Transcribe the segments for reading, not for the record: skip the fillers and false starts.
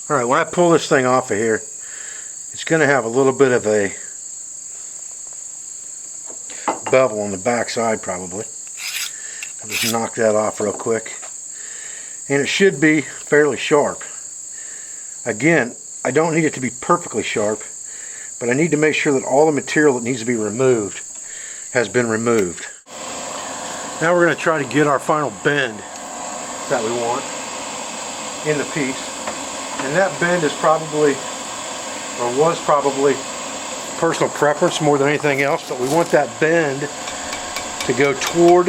Alright, when I pull this thing off of here, it's going to have a little bit of a bevel on the back side probably. I'll just knock that off real quick. And it should be fairly sharp. Again, I don't need it to be perfectly sharp, but I need to make sure that all the material that needs to be removed has been removed. Now we're going to try to get our final bend that we want in the piece. And that bend is probably, or was probably, personal preference more than anything else, but we want that bend to go toward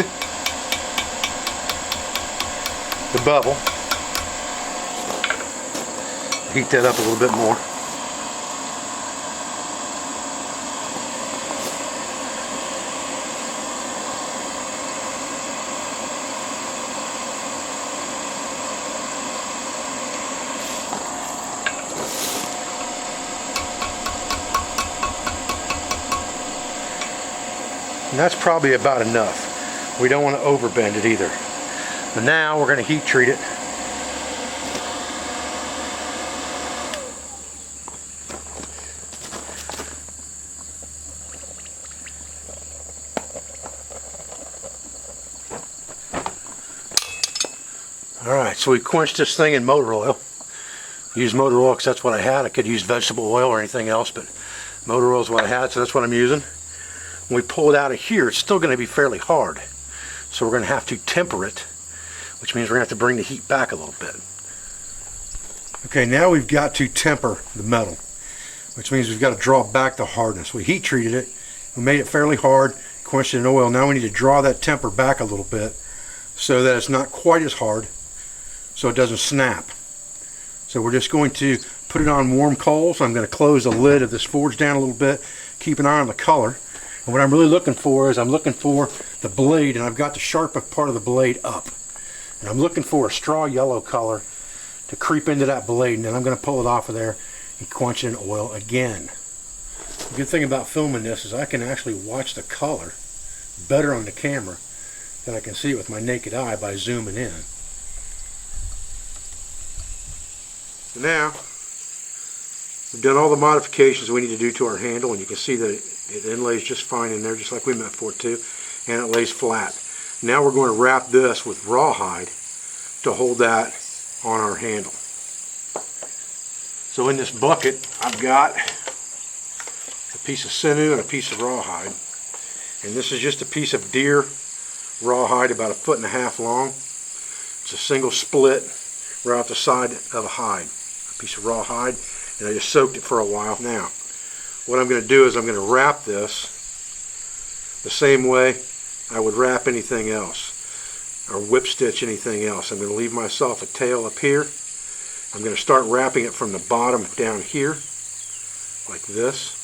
the bevel. Heat that up a little bit more. And that's probably about enough. We don't want to overbend it either. And now we're going to heat treat it. Alright, so we quenched this thing in motor oil. Use motor oil because that's what I had. I could use vegetable oil or anything else, but motor oil is what I had, so that's what I'm using. When we pull it out of here, it's still going to be fairly hard. So we're going to have to temper it, which means we're going to have to bring the heat back a little bit. Okay, now we've got to temper the metal, which means we've got to draw back the hardness. We heat treated it, we made it fairly hard, quenched it in oil. Now we need to draw that temper back a little bit so that it's not quite as hard, so it doesn't snap. So we're just going to put it on warm coals. I'm going to close the lid of this forge down a little bit, keep an eye on the color. And what I'm really looking for is I'm looking for the blade, and I've got the sharpest part of the blade up. And I'm looking for a straw yellow color to creep into that blade, and then I'm going to pull it off of there and quench it in oil again. The good thing about filming this is I can actually watch the color better on the camera than I can see it with my naked eye by zooming in. So now, we've done all the modifications we need to do to our handle, and you can see that it inlays just fine in there, just like we meant for it to, and it lays flat. Now we're going to wrap this with rawhide to hold that on our handle. So in this bucket, I've got a piece of sinew and a piece of rawhide, and this is just a piece of deer rawhide about 1.5 feet long. It's a single split right off the side of a hide, a piece of rawhide, and I just soaked it for a while. Now what I'm going to do is I'm going to wrap this the same way I would wrap anything else, or whip stitch anything else. I'm going to leave myself a tail up here. I'm going to start wrapping it from the bottom down here, like this.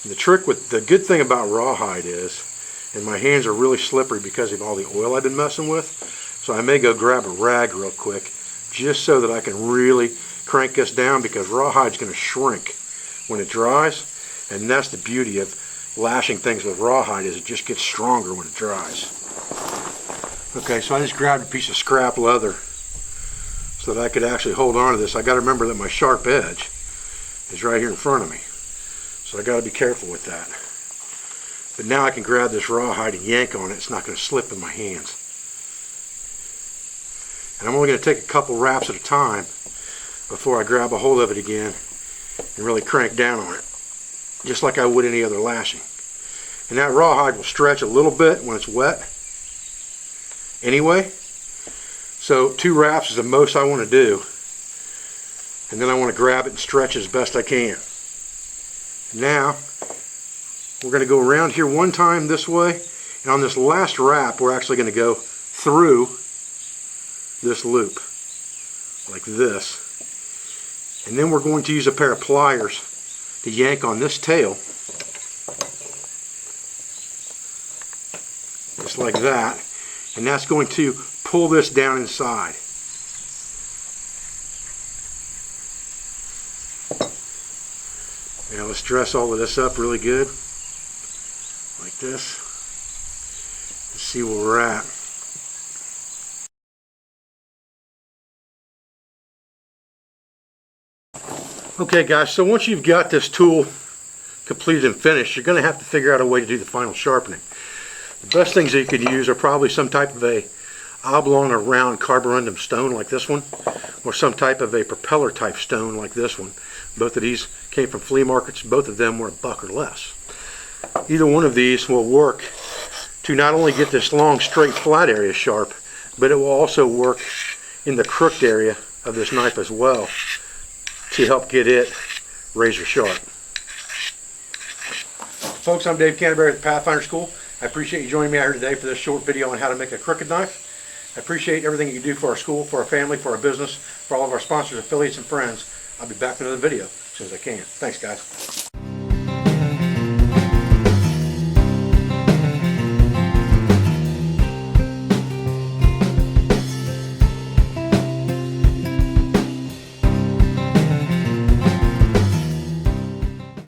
And the good thing about rawhide is, and my hands are really slippery because of all the oil I've been messing with, so I may go grab a rag real quick, just so that I can really crank this down, because rawhide's going to shrink when it dries, and that's the beauty of lashing things with rawhide, is it just gets stronger when it dries. Okay, so I just grabbed a piece of scrap leather so that I could actually hold on to this. I got to remember that my sharp edge is right here in front of me, so I got to be careful with that. But now I can grab this rawhide and yank on it. It's not going to slip in my hands. And I'm only going to take a couple wraps at a time before I grab a hold of it again and really crank down on it, just like I would any other lashing. And that rawhide will stretch a little bit when it's wet anyway, so 2 wraps is the most I want to do, and then I want to grab it and stretch it as best I can. Now we're going to go around here one time this way, and on this last wrap we're actually going to go through this loop like this, and then we're going to use a pair of pliers to yank on this tail just like that, and that's going to pull this down inside. Now let's dress all of this up really good like this and see where we're at. Okay guys, so once you've got this tool completed and finished, you're going to have to figure out a way to do the final sharpening. The best things that you could use are probably some type of a oblong or round carborundum stone like this one, or some type of a propeller type stone like this one. Both of these came from flea markets. Both of them were $1 or less. Either one of these will work to not only get this long straight flat area sharp, but it will also work in the crooked area of this knife as well to help get it razor sharp. Folks, I'm Dave Canterbury at the Pathfinder School. I appreciate you joining me out here today for this short video on how to make a crooked knife. I appreciate everything you do for our school, for our family, for our business, for all of our sponsors, affiliates, and friends. I'll be back with another video as soon as I can. Thanks, guys.